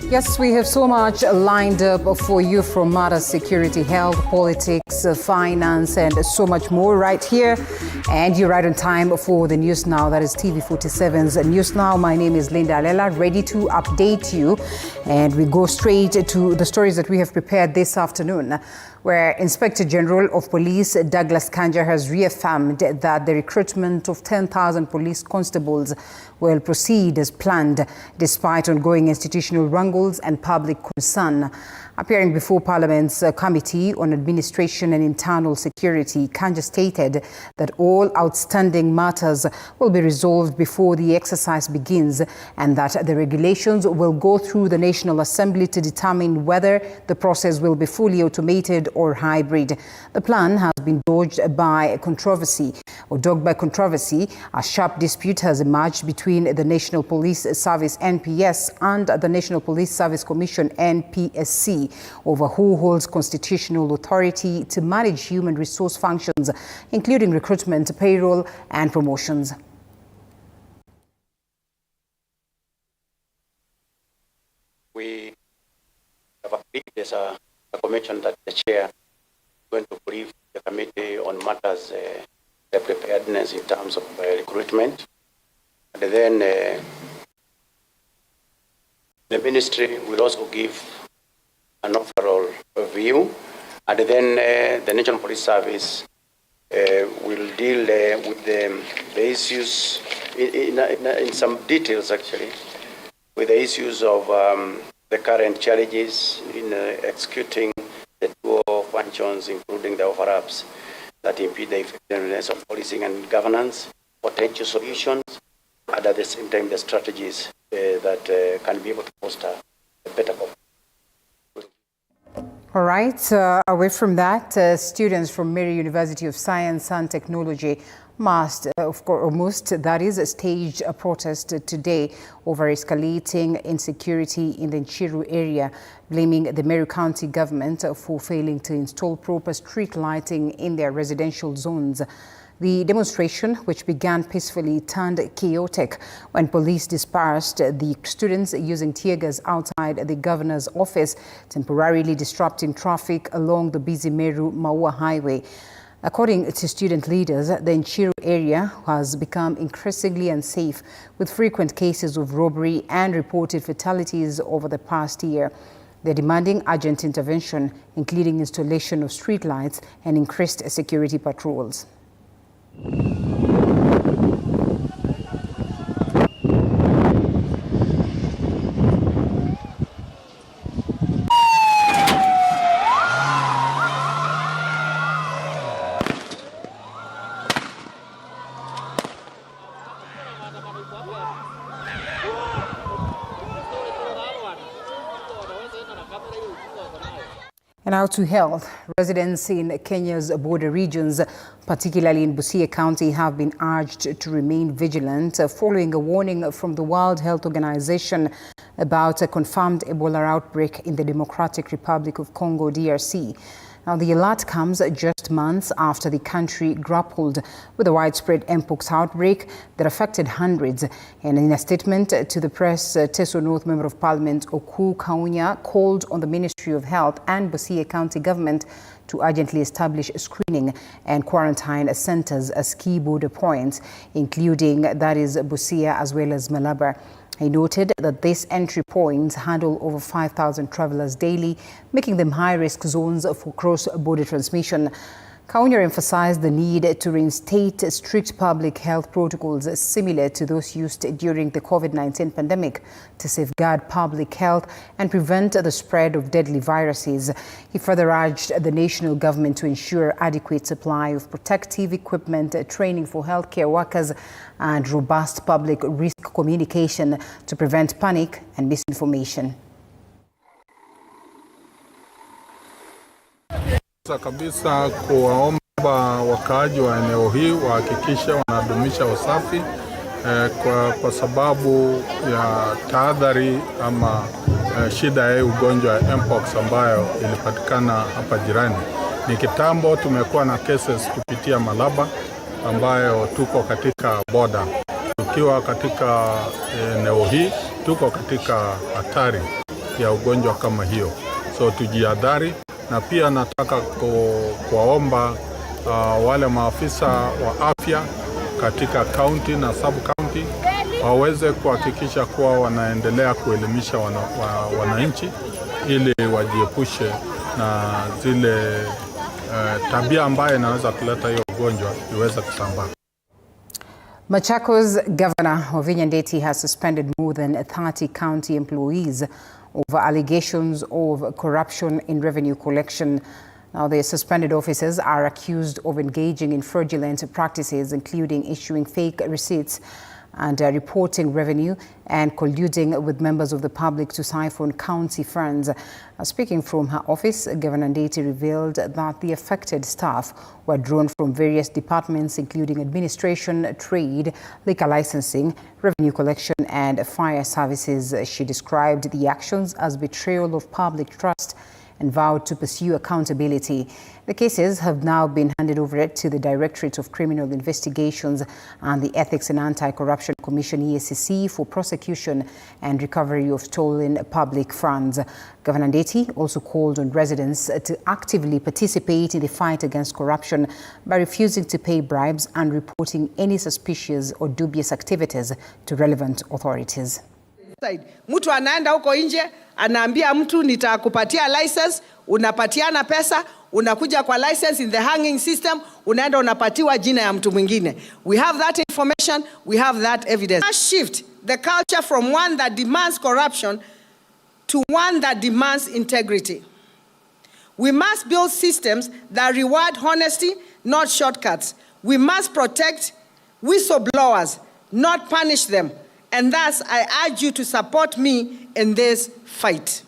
Yes, we have so much lined up for you from matters, security, health, politics, finance, and so much more right here. And you're right on time for the News Now. That is TV47's News Now. My name is Linda Alela, ready to update you. And we go straight to the stories that we have prepared this afternoon, where Inspector General of Police Douglas Kanja has reaffirmed that the recruitment of 10,000 police constables will proceed as planned, despite ongoing institutional wrangles and public concern. Appearing before Parliament's Committee on Administration and Internal Security, Kanja stated that all outstanding matters will be resolved before the exercise begins and that the regulations will go through the National Assembly to determine whether the process will be fully automated or hybrid. The plan has been dogged by controversy. A sharp dispute has emerged between the National Police Service (NPS) and the National Police Service Commission (NPSC) over who holds constitutional authority to manage human resource functions, including recruitment, payroll, and promotions. We have agreed as a commission that the chair is going to brief the committee on matters, the preparedness in terms of recruitment. And then the ministry will also give an overall view. And then the National Police Service will deal with the issues in some details, actually, with the issues of the current challenges in executing the two functions, including the overlaps that impede the effectiveness of policing and governance, potential solutions, and at the same time the strategies that can be able to foster a better government. All right, away from that, students from Mary University of Science and Technology must, stage a protest today over escalating insecurity in the Nchiru area, blaming the Meru County government for failing to install proper street lighting in their residential zones. The demonstration, which began peacefully, turned chaotic when police dispersed the students using tear gas outside the governor's office, temporarily disrupting traffic along the busy Meru-Maua highway. According to student leaders, the Nchiru area has become increasingly unsafe, with frequent cases of robbery and reported fatalities over the past year. They're demanding urgent intervention, including installation of streetlights and increased security patrols. And now to health. Residents in Kenya's border regions, particularly in Busia County, have been urged to remain vigilant following a warning from the World Health Organization about a confirmed Ebola outbreak in the Democratic Republic of Congo, DRC. Now, the alert comes just months after the country grappled with a widespread mpox outbreak that affected hundreds. And in a statement to the press, Teso North Member of Parliament Oku Kaunya called on the Ministry of Health and Busia County government to urgently establish screening and quarantine centers as key border points, including, that is, Busia as well as Malaba. He noted that these entry points handle over 5,000 travelers daily, making them high-risk zones for cross-border transmission. Kaunya emphasized the need to reinstate strict public health protocols similar to those used during the COVID-19 pandemic to safeguard public health and prevent the spread of deadly viruses. He further urged the national government to ensure adequate supply of protective equipment, training for healthcare workers, and robust public risk communication to prevent panic and misinformation. Kabisa kuwaomba wakaaji wa eneo hii wahakikishe wanadumisha usafi kwa sababu ya tahadhari ama shida ya ugonjwa wa mpox ambayo ilipatikana hapa jirani. Ni kitambo tumekuwa na cases kupitia Malaba ambayo tuko katika border. Tukiwa katika eneo hii tuko katika hatari ya ugonjwa kama hiyo. So tujihadhari, na pia nataka kuwaomba wale maafisa wa afya katika county na sub county waweze kuhakikisha kuwa wanaendelea kuelimisha wananchi ili wajiepushe na zile tabia ambayo inaweza kuleta hiyo ugonjwa iweze kusambaa. Machakos Governor Wavinya Ndeti has suspended more than 30 county employees over allegations of corruption in revenue collection. Now, the suspended officers are accused of engaging in fraudulent practices, including issuing fake receipts and reporting revenue and colluding with members of the public to siphon county funds. Speaking from her office, Governor Ndeti revealed that the affected staff were drawn from various departments, including administration, trade, liquor licensing, revenue collection, and fire services. She described the actions as betrayal of public trust and vowed to pursue accountability. The cases have now been handed over to the Directorate of Criminal Investigations and the Ethics and Anti-Corruption Commission (EACC) for prosecution and recovery of stolen public funds. Governor Ndeti also called on residents to actively participate in the fight against corruption by refusing to pay bribes and reporting any suspicious or dubious activities to relevant authorities. Mtu anaenda huko nje, anaambia mtu nitakupatia license, unapatiana pesa, unakuja kwa license in the hanging system, unaenda unapatiwa jina ya mtu mwingine. We have that information, we have that evidence. Let's shift the culture from one that demands corruption to one that demands integrity. We must build systems that reward honesty, not shortcuts. We must protect whistleblowers, not punish them. And thus, I urge you to support me in this fight.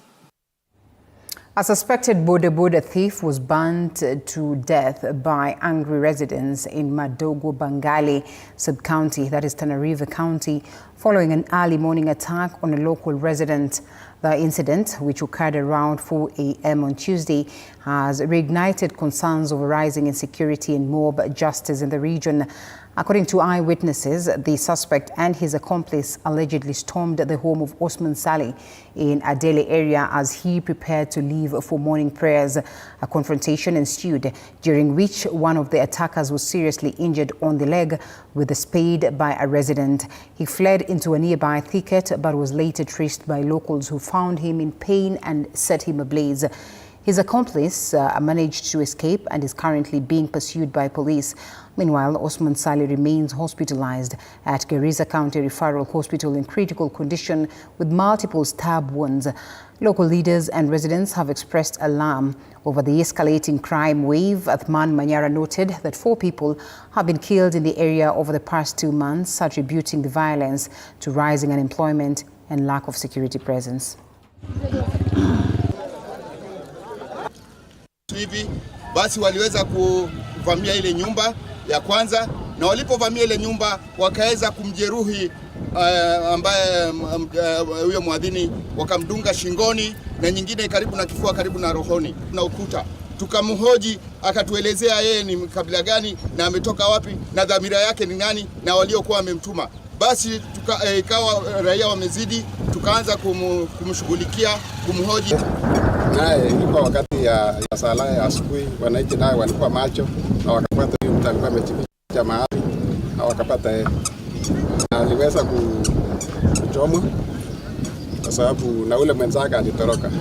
A suspected boda thief was burned to death by angry residents in Madogo Bangali sub-county, that is Tana River County, following an early morning attack on a local resident. The incident, which occurred around 4 a.m. on Tuesday, has reignited concerns over rising insecurity and mob justice in the region. According to eyewitnesses, the suspect and his accomplice allegedly stormed the home of Osman Saleh in Alela area as he prepared to leave for morning prayers. A confrontation ensued, during which one of the attackers was seriously injured on the leg with a spade by a resident. He fled into a nearby thicket but was later traced by locals who found him in pain and set him ablaze. His accomplice managed to escape and is currently being pursued by police. Meanwhile, Osman Saleh remains hospitalized at Garissa County Referral Hospital in critical condition with multiple stab wounds. Local leaders and residents have expressed alarm over the escalating crime wave. Athman Manyara noted that 4 people have been killed in the area over the past 2 months, attributing the violence to rising unemployment and lack of security presence. Hivi basi waliweza kuvamia ile nyumba ya kwanza, na walipovamia ile nyumba wakaweza kumjeruhi ambaye huyo mwadhini, wakamdunga shingoni na nyingine karibu na kifua, karibu na rohoni na ukuta. Tukamhoji, akatuelezea yeye ni kabila gani na ametoka wapi na dhamira yake ni nani na waliokuwa wamemtuma. Basi ikawa raia wamezidi, tukaanza kumshughulikia, kumhoji. Naye ilikuwa wakati ya sala ya asubuhi, wananchi naye walikuwa macho na wakapata huyo mtu alikuwa amejificha mahali na wakapata yeye. Na aliweza kuchomwa kwa sababu na ule mwenzake alitoroka.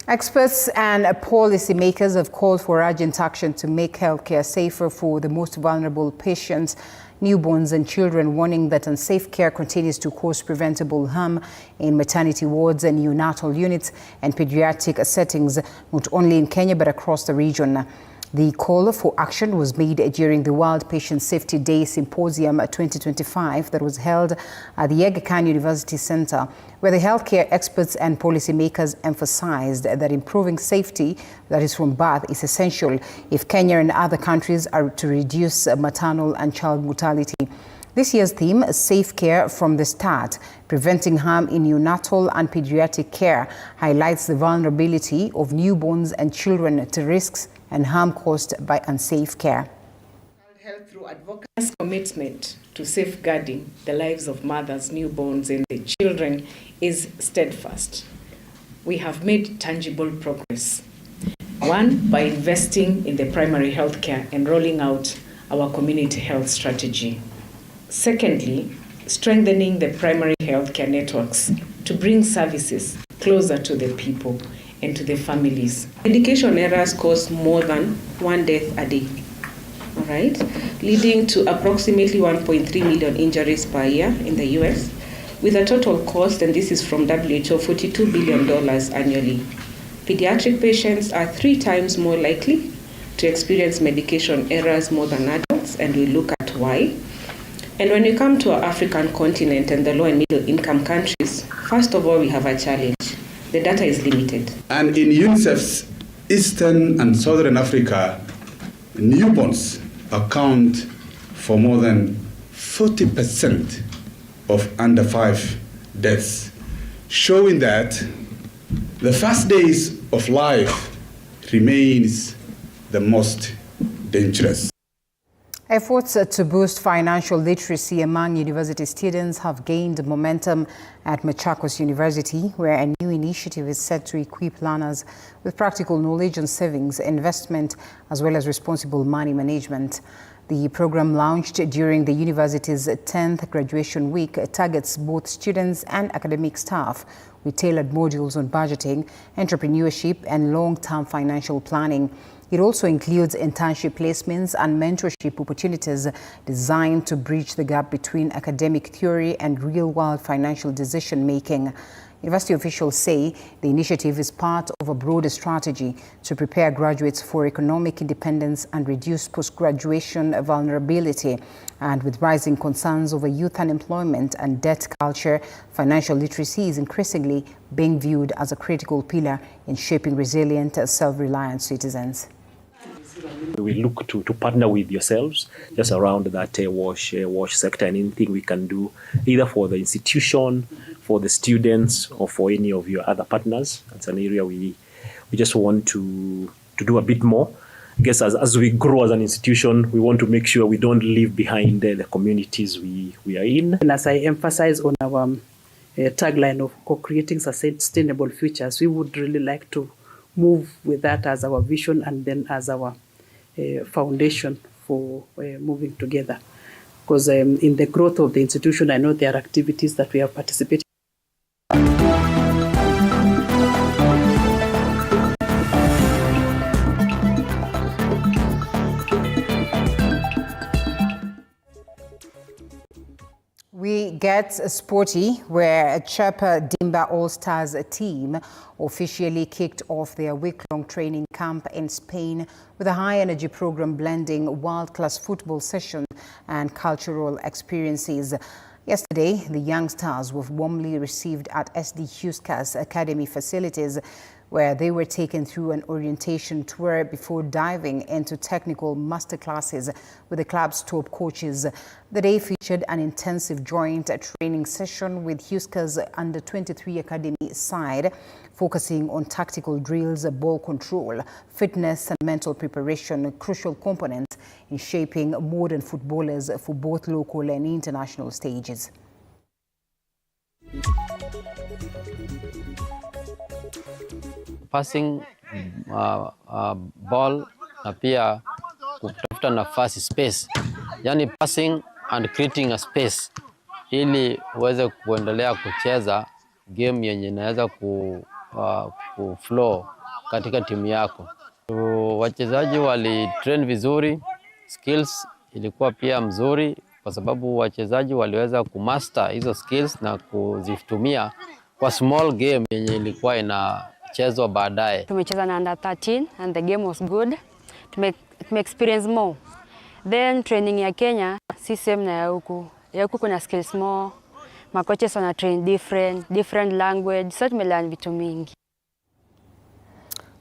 Experts and policy makers have called for urgent action to make healthcare safer for the most vulnerable patients, newborns and children, warning that unsafe care continues to cause preventable harm in maternity wards and neonatal units and pediatric settings, not only in Kenya but across the region. The call for action was made during the World Patient Safety Day Symposium 2025 that was held at the Aga Khan University Center, where the healthcare experts and policymakers emphasized that improving safety, that is from birth, is essential if Kenya and other countries are to reduce maternal and child mortality. This year's theme, Safe Care from the Start, Preventing Harm in Neonatal and Pediatric Care, highlights the vulnerability of newborns and children to risks and harm caused by unsafe care. Health through advocacy commitment to safeguarding the lives of mothers, newborns, and the children is steadfast. we have made tangible progress. One, by investing in the primary health care and rolling out our community health strategy. Secondly, strengthening the primary health care networks to bring services closer to the people and to the families. Medication errors cause more than 1 death a day, all right, leading to approximately 1.3 million injuries per year in the US, with a total cost, and this is from WHO, $42 billion annually. Pediatric patients are 3 times more likely to experience medication errors more than adults, and we look at why. And when you come to our African continent and the low and middle income countries, first of all, we have a challenge. The data is limited. And in UNICEF's Eastern and Southern Africa, newborns account for more than 40% of under 5 deaths, showing that the first days of life remains the most dangerous. Efforts to boost financial literacy among university students have gained momentum at Machakos University, where a new initiative is set to equip learners with practical knowledge on savings, investment, as well as responsible money management. The program, launched during the university's 10th graduation week, targets both students and academic staff with tailored modules on budgeting, entrepreneurship, and long-term financial planning. It also includes internship placements and mentorship opportunities designed to bridge the gap between academic theory and real-world financial decision-making. University officials say the initiative is part of a broader strategy to prepare graduates for economic independence and reduce post-graduation vulnerability. And with rising concerns over youth unemployment and debt culture, financial literacy is increasingly being viewed as a critical pillar in shaping resilient, self-reliant citizens. We look to partner with yourselves just around that wash sector, and anything we can do either for the institution, for the students, or for any of your other partners. That's an area we just want to do a bit more. I guess as we grow as an institution, we want to make sure we don't leave behind the communities we are in. And as I emphasize on our tagline of co-creating sustainable futures, we would really like to move with that as our vision and then as our foundation for moving together. Because in the growth of the institution, I know there are activities that we have participated. We get sporty, where Chapa Dimba All-Stars team officially kicked off their week-long training camp in Spain with a high-energy program blending world-class football sessions and cultural experiences. Yesterday, the young stars were warmly received at SD Huesca's academy facilities, where they were taken through an orientation tour before diving into technical masterclasses with the club's top coaches. The day featured an intensive joint training session with Huesca's under-23 academy side, focusing on tactical drills, ball control, fitness and mental preparation, crucial components in shaping modern footballers for both local and international stages. Passing ball na pia kutafuta nafasi space, yani passing and creating a space ili uweze kuendelea kucheza game yenye inaweza ku flow katika timu yako. Wachezaji wali train vizuri, skills ilikuwa pia mzuri kwa sababu wachezaji waliweza kumaster hizo skills na kuzitumia kwa small game yenye ilikuwa inachezwa baadaye. Tumecheza na under 13 and the game was good. Tume experience more. Then training ya Kenya si same na ya huku. Ya huku kuna skills more. My coaches wana train different language. So tumelearn vitu mingi.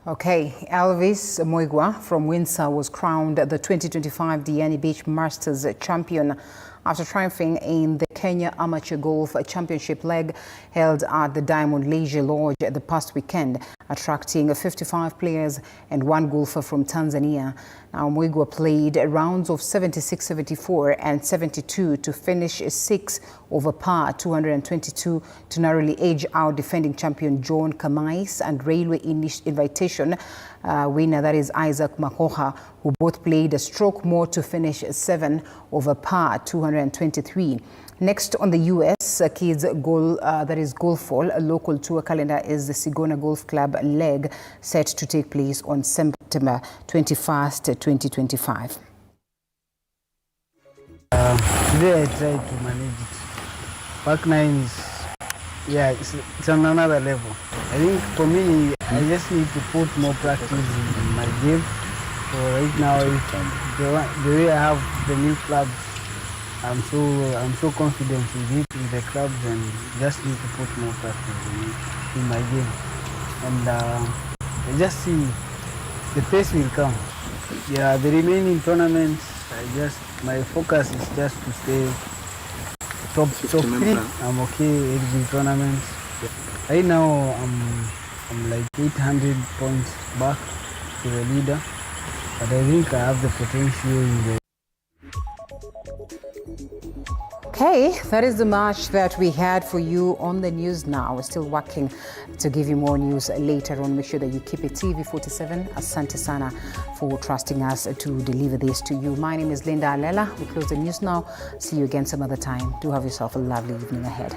Okay, Elvis Moigwa from Windsor was crowned the 2025 Diani Beach Masters champion after triumphing in the Kenya Amateur Golf Championship leg held at the Diamond Leisure Lodge the past weekend, attracting 55 players and 1 golfer from Tanzania. Now, Mwigwa played rounds of 76, 74 and 72 to finish 6 over par 222 to narrowly edge out defending champion John Kamais and Railway Invitation winner, that is Isaac Makoha, who both played a stroke more to finish 7 over par 223. Next on the US kids goal, that is Golfball, a local tour calendar is the Sigona Golf Club leg set to take place on September 21st, 2025. Today I tried to manage it. Back 9 is, yeah, it's on another level. I think for me, I just need to put more practice in my game. So right now, the way I have the new clubs, I'm so confident with it, with the clubs, and just need to put more practice in my game. And I just see the pace will come. Yeah, the remaining tournaments, my focus is just to stay top 3. I'm okay with the tournaments. Right now, I'm like 800 points back to the leader, but I think I have the potential in the. Okay, that is the match that we had for you on the news now. We're still working to give you more news later on. Make sure that you keep it TV47. Asante sana for trusting us to deliver this to you. My name is Linda Alela. We close the news now. See you again some other time. Do have yourself a lovely evening ahead.